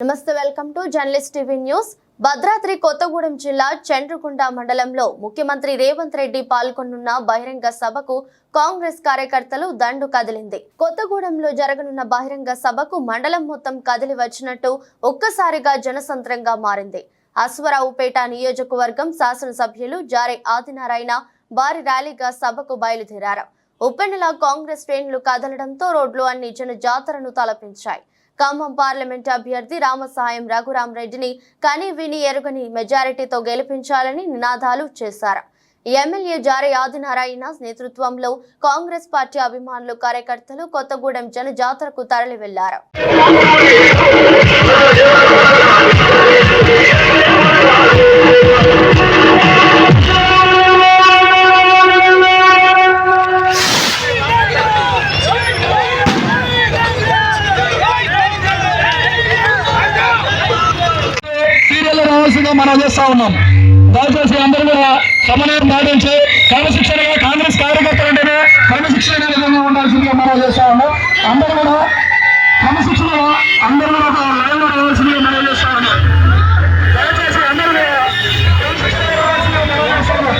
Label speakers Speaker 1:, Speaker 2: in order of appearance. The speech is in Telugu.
Speaker 1: నమస్తే welcome to journalist TV news. Bhadradri Kothagudem జిల్లా చండ్రకుంట మండలంలో ముఖ్యమంత్రి రేవంత్ రెడ్డి పాల్గొనున్న బహిరంగ సభకు కాంగ్రెస్ కార్యకర్తలు దండు కదిలింది। కొత్తగూడెంలో జరగనున్న బహిరంగ సభకు మండలం మొత్తం కదిలి వచ్చినట్టు ఒక్కసారిగా జనసంద్రంగా మారింది। అశ్వరావుపేట నియోజకవర్గం శాసనసభ్యులు జారే ఆదినారాయణ భారీ ర్యాలీగా సభకు బయలుదేరారు। ఉప్పెనల కాంగ్రెస్ శ్రేణులు కదలడంతో రోడ్లు అన్ని జన జాతరను తలపించాయి। ఖమ్మం పార్లమెంట్ అభ్యర్థి రామసాయం రఘురాం రెడ్డిని కని విని ఎరుగని మెజారిటీతో గెలిపించాలని నినాదాలు చేశారు। ఎమ్మెల్యే జారే ఆదినారాయణ నేతృత్వంలో కాంగ్రెస్ పార్టీ అభిమానులు కార్యకర్తలు కొత్తగూడెం జన జాతరకు తరలి వెళ్లారు।
Speaker 2: మనం చేస్తా ఉన్నాం। దయచేసి అందరూ కూడా సమన్వయం పాటించి క్రమశిక్షణగా కాంగ్రెస్ కార్యకర్తలు అంటేనే క్రమశిక్షణ విధంగా ఉండాల్సిందిగా మనం చేస్తా ఉన్నాం। అందరూ కూడా క్రమశిక్షణగా అందరూ కూడా ఒక లైన్ లో రావాల్సిందిగా మనం చేస్తా ఉన్నాం। దయచేసి అందరూ కూడా క్రమశిక్షణగా రావాల్సిందిగా మనం చేస్తా ఉన్నాం।